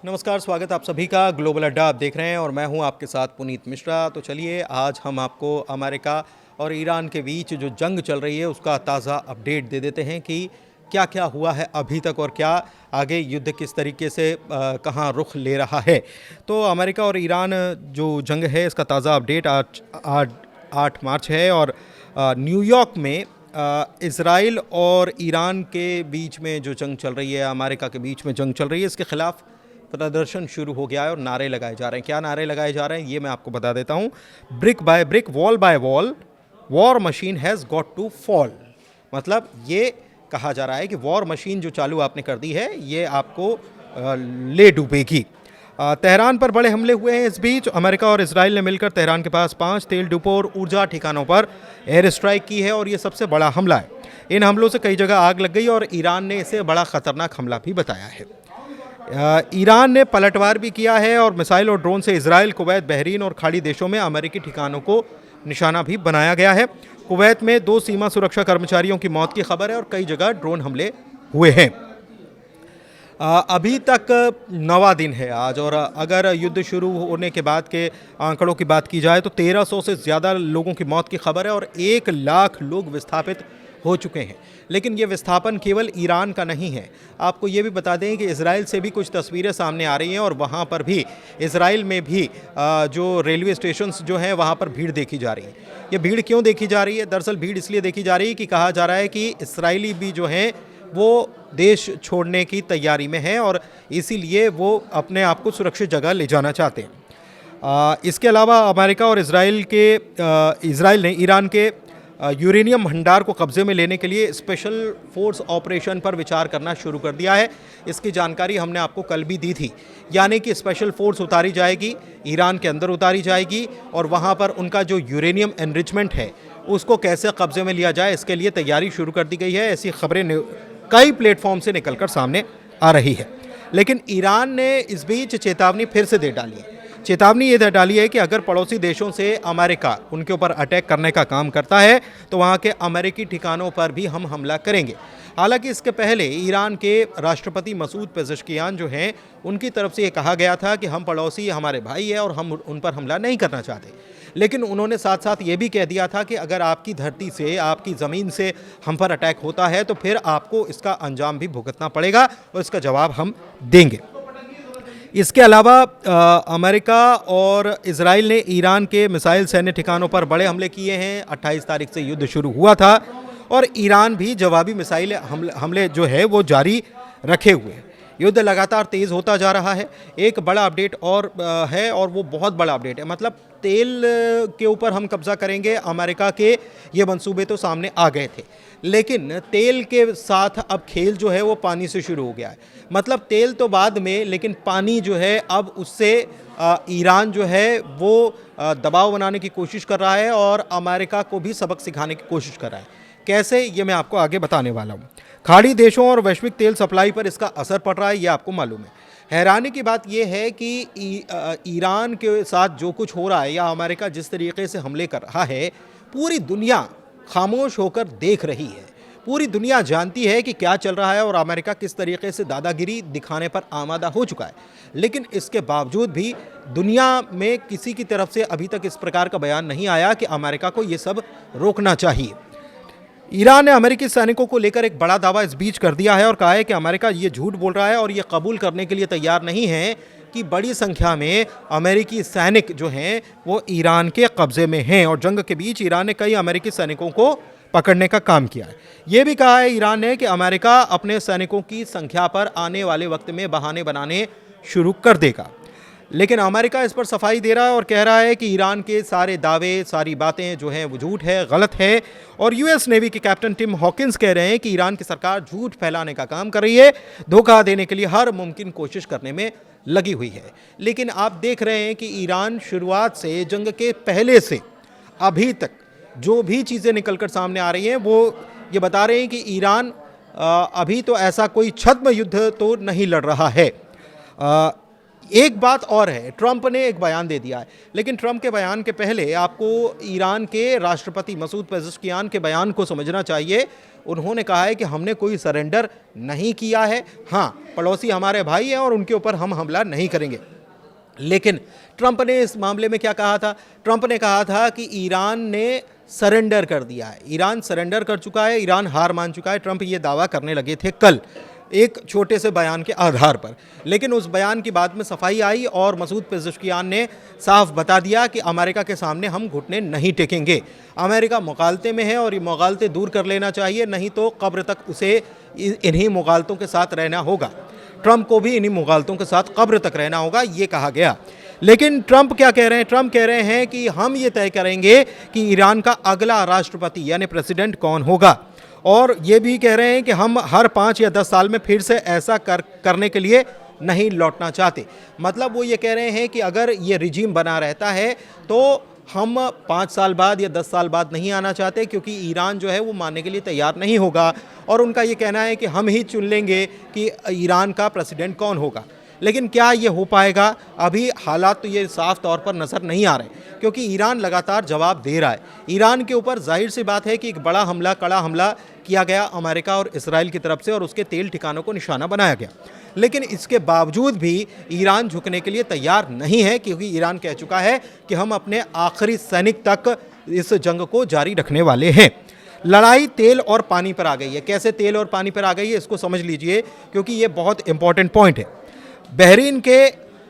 नमस्कार, स्वागत आप सभी का ग्लोबल अड्डा आप देख रहे हैं और मैं हूं आपके साथ पुनीत मिश्रा। तो चलिए आज हम आपको अमेरिका और ईरान के बीच जो जंग चल रही है उसका ताज़ा अपडेट दे देते हैं कि क्या क्या हुआ है अभी तक और क्या आगे युद्ध किस तरीके से कहां रुख ले रहा है। तो अमेरिका और ईरान जो जंग है इसका ताज़ा अपडेट आज 8 मार्च है और न्यूयॉर्क में इसराइल और ईरान के बीच में जो जंग चल रही है, अमेरिका के बीच में जंग चल रही है, इसके खिलाफ प्रदर्शन शुरू हो गया है और नारे लगाए जा रहे हैं। क्या नारे लगाए जा रहे हैं ये मैं आपको बता देता हूं। Brick by brick, wall by wall, war machine has got to fall. मतलब ये कहा जा रहा है कि वॉर मशीन जो चालू आपने कर दी है ये आपको ले डूबेगी। तेहरान पर बड़े हमले हुए हैं। इस बीच अमेरिका और इसराइल ने मिलकर तेहरान के पास 5 तेल डिपो और ऊर्जा ठिकानों पर एयर स्ट्राइक की है और ये सबसे बड़ा हमला है। इन हमलों से कई जगह आग लग गई और ईरान ने इसे बड़ा खतरनाक हमला भी बताया है। ईरान ने पलटवार भी किया है और मिसाइल और ड्रोन से इजराइल, कुवैत, बहरीन और खाड़ी देशों में अमेरिकी ठिकानों को निशाना भी बनाया गया है। कुवैत में 2 सीमा सुरक्षा कर्मचारियों की मौत की खबर है और कई जगह ड्रोन हमले हुए हैं। अभी तक 9वां दिन है आज और अगर युद्ध शुरू होने के बाद के आंकड़ों की बात की जाए तो 1300 से ज़्यादा लोगों की मौत की खबर है और 1 लाख लोग विस्थापित हो चुके हैं। लेकिन ये विस्थापन केवल ईरान का नहीं है। आपको ये भी बता दें कि इजराइल से भी कुछ तस्वीरें सामने आ रही हैं और वहाँ पर भी इजराइल में भी जो रेलवे स्टेशंस जो हैं वहाँ पर भीड़ देखी जा रही है। ये भीड़ क्यों देखी जा रही है? दरअसल भीड़ इसलिए देखी जा रही है कि कहा जा रहा है कि इसराइली भी जो हैं वो देश छोड़ने की तैयारी में हैं और इसीलिए वो अपने आप को सुरक्षित जगह ले जाना चाहते हैं। इसके अलावा अमेरिका और इजराइल ने ईरान के यूरेनियम भंडार को कब्जे में लेने के लिए स्पेशल फोर्स ऑपरेशन पर विचार करना शुरू कर दिया है। इसकी जानकारी हमने आपको कल भी दी थी। यानी कि स्पेशल फोर्स उतारी जाएगी, ईरान के अंदर उतारी जाएगी और वहाँ पर उनका जो यूरेनियम एनरिचमेंट है उसको कैसे कब्जे में लिया जाए इसके लिए तैयारी शुरू कर दी गई है। ऐसी खबरें कई प्लेटफॉर्म से निकलकर सामने आ रही है। लेकिन ईरान ने इस बीच चेतावनी फिर से दे डाली है। चेतावनी ये दे डाली है कि अगर पड़ोसी देशों से अमेरिका उनके ऊपर अटैक करने का काम करता है तो वहाँ के अमेरिकी ठिकानों पर भी हम हमला करेंगे। हालांकि इसके पहले ईरान के राष्ट्रपति मसूद पेज़ेश्कियान जो हैं उनकी तरफ से ये कहा गया था कि हम पड़ोसी हमारे भाई है और हम उन पर हमला नहीं करना चाहते। लेकिन उन्होंने साथ साथ ये भी कह दिया था कि अगर आपकी धरती से, आपकी ज़मीन से हम पर अटैक होता है तो फिर आपको इसका अंजाम भी भुगतना पड़ेगा और इसका जवाब हम देंगे। इसके अलावा अमेरिका और इजराइल ने ईरान के मिसाइल सैन्य ठिकानों पर बड़े हमले किए हैं। 28 तारीख से युद्ध शुरू हुआ था और ईरान भी जवाबी मिसाइल हमले जो है वो जारी रखे हुए हैं। युद्ध लगातार तेज़ होता जा रहा है। एक बड़ा अपडेट और है और वो बहुत बड़ा अपडेट है। मतलब तेल के ऊपर हम कब्जा करेंगे, अमेरिका के ये मंसूबे तो सामने आ गए थे, लेकिन तेल के साथ अब खेल जो है वो पानी से शुरू हो गया है। मतलब तेल तो बाद में, लेकिन पानी जो है अब उससे ईरान जो है वो दबाव बनाने की कोशिश कर रहा है और अमेरिका को भी सबक सिखाने की कोशिश कर रहा है। कैसे, ये मैं आपको आगे बताने वाला हूँ। खाड़ी देशों और वैश्विक तेल सप्लाई पर इसका असर पड़ रहा है, ये आपको मालूम है। हैरानी की बात यह है कि ईरान के साथ जो कुछ हो रहा है या अमेरिका जिस तरीके से हमले कर रहा है, पूरी दुनिया खामोश होकर देख रही है। पूरी दुनिया जानती है कि क्या चल रहा है और अमेरिका किस तरीके से दादागिरी दिखाने पर आमादा हो चुका है। लेकिन इसके बावजूद भी दुनिया में किसी की तरफ से अभी तक इस प्रकार का बयान नहीं आया कि अमेरिका को ये सब रोकना चाहिए। ईरान ने अमेरिकी सैनिकों को लेकर एक बड़ा दावा इस बीच कर दिया है और कहा है कि अमेरिका ये झूठ बोल रहा है और ये कबूल करने के लिए तैयार नहीं है कि बड़ी संख्या में अमेरिकी सैनिक जो हैं वो ईरान के कब्जे में हैं और जंग के बीच ईरान ने कई अमेरिकी सैनिकों को पकड़ने का काम किया है। ये भी कहा है ईरान ने कि अमेरिका अपने सैनिकों की संख्या पर आने वाले वक्त में बहाने बनाने शुरू कर देगा। लेकिन अमेरिका इस पर सफाई दे रहा है और कह रहा है कि ईरान के सारे दावे, सारी बातें जो हैं वो झूठ है, गलत है। और यूएस नेवी के कैप्टन टिम हॉकिंस कह रहे हैं कि ईरान की सरकार झूठ फैलाने का काम कर रही है, धोखा देने के लिए हर मुमकिन कोशिश करने में लगी हुई है। लेकिन आप देख रहे हैं कि ईरान शुरुआत से, जंग के पहले से अभी तक जो भी चीज़ें निकलकर सामने आ रही हैं वो ये बता रहे हैं कि ईरान अभी तो ऐसा कोई छद्म युद्ध तो नहीं लड़ रहा है। एक बात और है, ट्रंप ने एक बयान दे दिया है, लेकिन ट्रंप के बयान के पहले आपको ईरान के राष्ट्रपति मसूद पेज़ेश्कियान के बयान को समझना चाहिए। उन्होंने कहा है कि हमने कोई सरेंडर नहीं किया है, हाँ पड़ोसी हमारे भाई हैं और उनके ऊपर हम हमला नहीं करेंगे। लेकिन ट्रंप ने इस मामले में क्या कहा था? ट्रंप ने कहा था कि ईरान ने सरेंडर कर दिया है, ईरान सरेंडर कर चुका है, ईरान हार मान चुका है। ट्रंप ये दावा करने लगे थे कल एक छोटे से बयान के आधार पर, लेकिन उस बयान की बाद में सफाई आई और मसूद पेज़ेश्कियान ने साफ बता दिया कि अमेरिका के सामने हम घुटने नहीं टेकेंगे। अमेरिका मुगालते में है और ये मुगालते दूर कर लेना चाहिए, नहीं तो कब्र तक उसे इन्हीं मुगालतों के साथ रहना होगा। ट्रंप को भी इन्हीं मुगालतों के साथ कब्र तक रहना होगा, ये कहा गया। लेकिन ट्रंप क्या कह रहे हैं? ट्रंप कह रहे हैं कि हम ये तय करेंगे कि ईरान का अगला राष्ट्रपति यानी प्रेसिडेंट कौन होगा, और ये भी कह रहे हैं कि हम हर 5 या 10 साल में फिर से ऐसा करने के लिए नहीं लौटना चाहते। मतलब वो ये कह रहे हैं कि अगर ये रिजीम बना रहता है तो हम 5 साल बाद या 10 साल बाद नहीं आना चाहते, क्योंकि ईरान जो है वो मानने के लिए तैयार नहीं होगा। और उनका ये कहना है कि हम ही चुन लेंगे कि ईरान का प्रेसिडेंट कौन होगा। लेकिन क्या ये हो पाएगा? अभी हालात तो ये साफ तौर पर नज़र नहीं आ रहे, क्योंकि ईरान लगातार जवाब दे रहा है। ईरान के ऊपर जाहिर सी बात है कि एक बड़ा हमला, कड़ा हमला किया गया अमेरिका और इसराइल की तरफ से, और उसके तेल ठिकानों को निशाना बनाया गया। लेकिन इसके बावजूद भी ईरान झुकने के लिए तैयार नहीं है, क्योंकि ईरान कह चुका है कि हम अपने आखिरी सैनिक तक इस जंग को जारी रखने वाले हैं। लड़ाई तेल और पानी पर आ गई है। कैसे तेल और पानी पर आ गई है इसको समझ लीजिए, क्योंकि ये बहुत इंपॉर्टेंट पॉइंट है। बहरीन के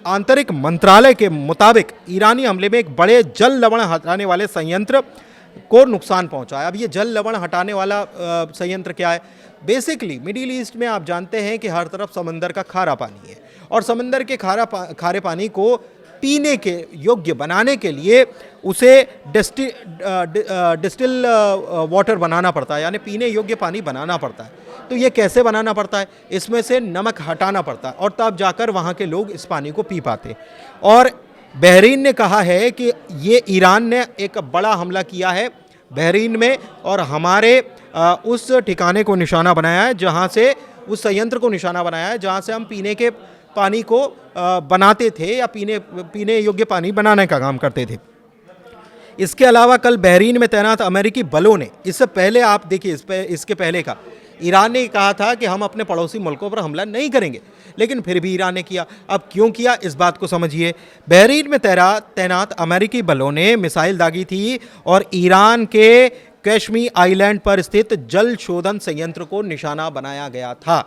आंतरिक मंत्रालय के मुताबिक ईरानी हमले में एक बड़े जल लवण हटाने वाले संयंत्र को नुकसान पहुंचा है। अब ये जल लवण हटाने वाला संयंत्र क्या है? बेसिकली मिडिल ईस्ट में आप जानते हैं कि हर तरफ समंदर का खारा पानी है, और समंदर के खारे पानी को पीने के योग्य बनाने के लिए उसे डिस्टिल वाटर बनाना पड़ता है, यानी पीने योग्य पानी बनाना पड़ता है। तो ये कैसे बनाना पड़ता है? इसमें से नमक हटाना पड़ता है, और तब जाकर वहाँ के लोग इस पानी को पी पाते। और बहरीन ने कहा है कि ये ईरान ने एक बड़ा हमला किया है बहरीन में, और हमारे उस ठिकाने को निशाना बनाया है, जहाँ से उस संयंत्र को निशाना बनाया है जहाँ से हम पीने के पानी को बनाते थे, या पीने योग्य पानी बनाने का काम करते थे। इसके अलावा कल बहरीन में तैनात अमेरिकी बलों ने, इससे पहले आप देखिए इसके पहले का ईरान ने कहा था कि हम अपने पड़ोसी मुल्कों पर हमला नहीं करेंगे, लेकिन फिर भी ईरान ने किया। अब क्यों किया इस बात को समझिए। बहरीन में तैनात अमेरिकी बलों ने मिसाइल दागी थी और ईरान के कश्मीर आइलैंड पर स्थित जल शोधन संयंत्र को निशाना बनाया गया था।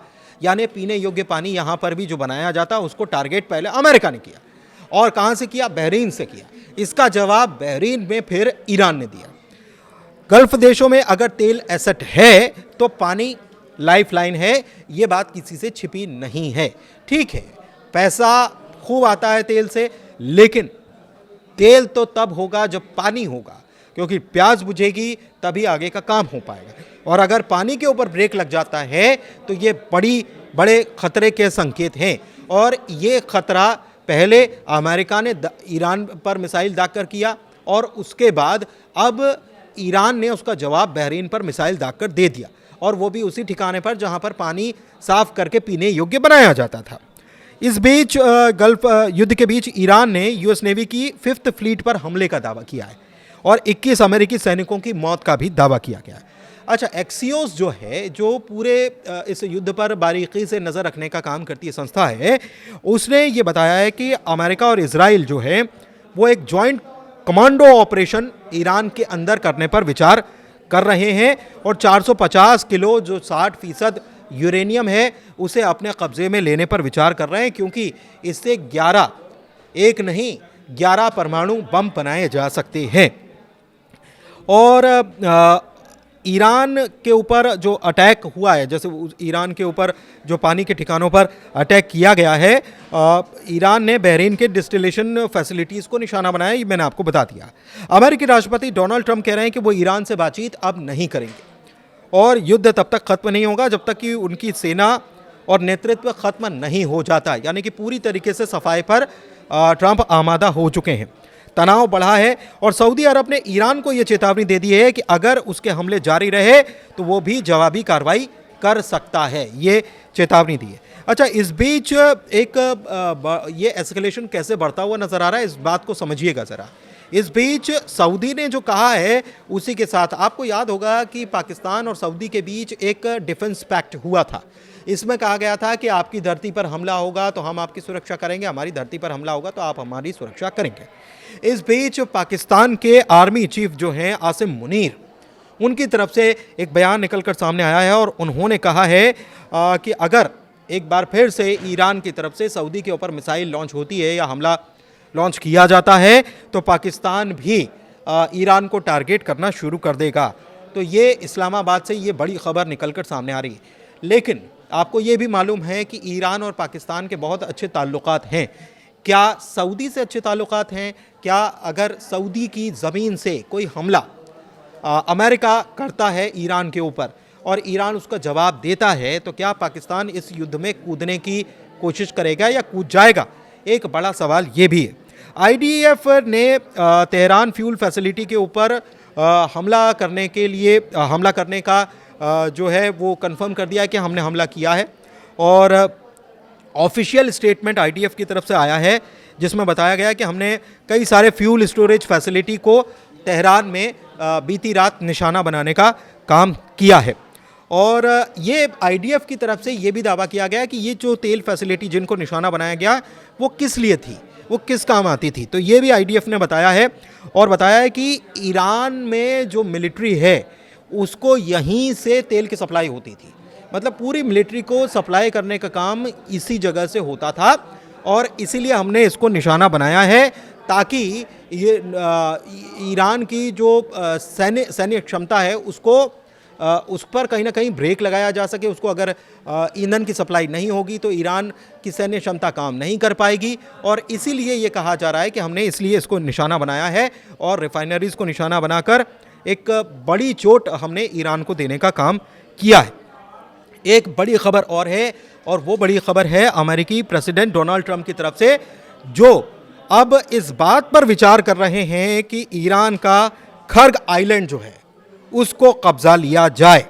यानी पीने योग्य पानी यहाँ पर भी जो बनाया जाता उसको टारगेट पहले अमेरिका ने किया। और कहाँ से किया? बहरीन से किया। इसका जवाब बहरीन में फिर ईरान ने दिया। गल्फ देशों में अगर तेल एसेट है तो पानी लाइफलाइन है, ये बात किसी से छिपी नहीं है। ठीक है, पैसा खूब आता है तेल से, लेकिन तेल तो तब होगा जब पानी होगा, क्योंकि प्यास बुझेगी तभी आगे का काम हो पाएगा। और अगर पानी के ऊपर ब्रेक लग जाता है तो ये बड़े खतरे के संकेत हैं। और ये खतरा पहले अमेरिका ने ईरान पर मिसाइल दागकर किया, और उसके बाद अब ईरान ने उसका जवाब बहरीन पर मिसाइल दागकर दे दिया, और वो भी उसी ठिकाने पर जहां पर पानी साफ करके पीने योग्य बनाया जाता था। इस बीच गल्फ युद्ध के बीच ईरान ने यूएस नेवी की 5th फ्लीट पर हमले का दावा किया है, और 21 अमेरिकी सैनिकों की मौत का भी दावा किया गया है। अच्छा, एक्सियोस जो है, जो पूरे इस युद्ध पर बारीकी से नज़र रखने का काम करती है संस्था है, उसने ये बताया है कि अमेरिका और इजराइल जो है वो एक जॉइंट कमांडो ऑपरेशन ईरान के अंदर करने पर विचार कर रहे हैं, और 450 किलो जो 60% यूरेनियम है उसे अपने कब्जे में लेने पर विचार कर रहे हैं, क्योंकि इससे 11 परमाणु बम बनाए जा सकते हैं। और ईरान के ऊपर जो अटैक हुआ है, जैसे ईरान के ऊपर जो पानी के ठिकानों पर अटैक किया गया है, ईरान ने बहरीन के डिस्टिलेशन फैसिलिटीज़ को निशाना बनाया, ये मैंने आपको बता दिया। अमेरिकी राष्ट्रपति डोनाल्ड ट्रंप कह रहे हैं कि वो ईरान से बातचीत अब नहीं करेंगे, और युद्ध तब तक खत्म नहीं होगा जब तक कि उनकी सेना और नेतृत्व खत्म नहीं हो जाता। यानी कि पूरी तरीके से सफाई पर ट्रंप आमादा हो चुके हैं। तनाव बढ़ा है, और सऊदी अरब ने ईरान को यह चेतावनी दे दी है कि अगर उसके हमले जारी रहे तो वो भी जवाबी कार्रवाई कर सकता है, ये चेतावनी दी है। अच्छा, इस बीच एक ये एस्केलेशन कैसे बढ़ता हुआ नज़र आ रहा है, इस बात को समझिएगा ज़रा। इस बीच सऊदी ने जो कहा है, उसी के साथ आपको याद होगा कि पाकिस्तान और सऊदी के बीच एक डिफेंस पैक्ट हुआ था। इसमें कहा गया था कि आपकी धरती पर हमला होगा तो हम आपकी सुरक्षा करेंगे, हमारी धरती पर हमला होगा तो आप हमारी सुरक्षा करेंगे। इस बीच पाकिस्तान के आर्मी चीफ जो हैं आसिम मुनीर, उनकी तरफ से एक बयान निकलकर सामने आया है और उन्होंने कहा है कि अगर एक बार फिर से ईरान की तरफ से सऊदी के ऊपर मिसाइल लॉन्च होती है या हमला लॉन्च किया जाता है तो पाकिस्तान भी ईरान को टारगेट करना शुरू कर देगा। तो ये इस्लामाबाद से ये बड़ी खबर निकलकर सामने आ रही है। लेकिन आपको ये भी मालूम है कि ईरान और पाकिस्तान के बहुत अच्छे ताल्लुकात हैं। क्या सऊदी से अच्छे ताल्लुकात हैं? क्या अगर सऊदी की ज़मीन से कोई हमला अमेरिका करता है ईरान के ऊपर और ईरान उसका जवाब देता है तो क्या पाकिस्तान इस युद्ध में कूदने की कोशिश करेगा या कूद जाएगा? एक बड़ा सवाल ये भी है। आईडीएफ ने तेहरान फ्यूल फैसिलिटी के ऊपर हमला करने का जो है वो कंफर्म कर दिया है कि हमने हमला किया है और ऑफिशियल स्टेटमेंट आईडीएफ की तरफ से आया है जिसमें बताया गया कि हमने कई सारे फ्यूल स्टोरेज फैसिलिटी को तेहरान में बीती रात निशाना बनाने का काम किया है। और ये आईडीएफ की तरफ से ये भी दावा किया गया कि ये जो तेल फैसिलिटी जिनको निशाना बनाया गया वो किस लिए थी, वो किस काम आती थी। तो ये भी आईडीएफ ने बताया है और बताया है कि ईरान में जो मिलिट्री है उसको यहीं से तेल की सप्लाई होती थी। मतलब पूरी मिलिट्री को सप्लाई करने का काम इसी जगह से होता था और इसीलिए हमने इसको निशाना बनाया है ताकि ये ईरान की जो सैन्य क्षमता है उसको उस पर कहीं ना कहीं ब्रेक लगाया जा सके। उसको अगर ईंधन की सप्लाई नहीं होगी तो ईरान की सैन्य क्षमता काम नहीं कर पाएगी और इसीलिए ये कहा जा रहा है कि हमने इसलिए इसको निशाना बनाया है और रिफाइनरीज़ को निशाना बनाकर एक बड़ी चोट हमने ईरान को देने का काम किया है। एक बड़ी खबर और है और वो बड़ी खबर है अमेरिकी प्रेसिडेंट डोनाल्ड ट्रंप की तरफ से, जो अब इस बात पर विचार कर रहे हैं कि ईरान का खर्ग आइलैंड जो है उसको कब्जा लिया जाए।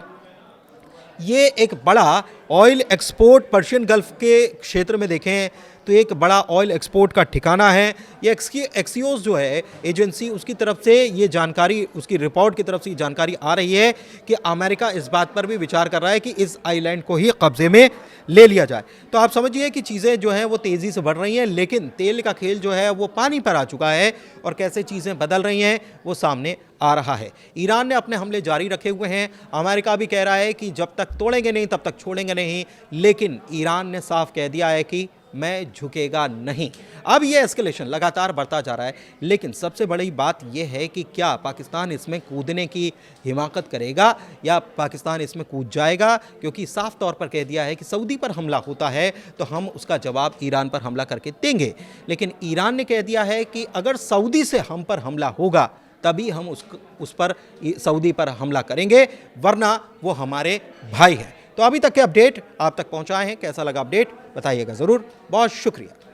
ये एक बड़ा ऑयल एक्सपोर्ट पर्शियन गल्फ के क्षेत्र में देखें तो एक बड़ा ऑयल एक्सपोर्ट का ठिकाना है। ये एक्सियोस जो है एजेंसी, उसकी तरफ से ये जानकारी, उसकी रिपोर्ट की तरफ से ये जानकारी आ रही है कि अमेरिका इस बात पर भी विचार कर रहा है कि इस आइलैंड को ही कब्जे में ले लिया जाए। तो आप समझिए कि चीज़ें जो हैं वो तेज़ी से बढ़ रही हैं, लेकिन तेल का खेल जो है वो पानी पर आ चुका है और कैसे चीज़ें बदल रही हैं वो सामने आ रहा है। ईरान ने अपने हमले जारी रखे हुए हैं। अमेरिका भी कह रहा है कि जब तक तोड़ेंगे नहीं तब तक छोड़ेंगे नहीं, लेकिन ईरान ने साफ कह दिया है कि मैं झुकेगा नहीं। अब ये एस्केलेशन लगातार बढ़ता जा रहा है, लेकिन सबसे बड़ी बात यह है कि क्या पाकिस्तान इसमें कूदने की हिमाकत करेगा या पाकिस्तान इसमें कूद जाएगा, क्योंकि साफ तौर पर कह दिया है कि सऊदी पर हमला होता है तो हम उसका जवाब ईरान पर हमला करके देंगे। लेकिन ईरान ने कह दिया है कि अगर सऊदी से हम पर हमला होगा तभी हम उस पर सऊदी पर हमला करेंगे, वरना वो हमारे भाई हैं। तो अभी तक के अपडेट आप तक पहुंचाए हैं। कैसा लगा अपडेट बताइएगा ज़रूर। बहुत शुक्रिया।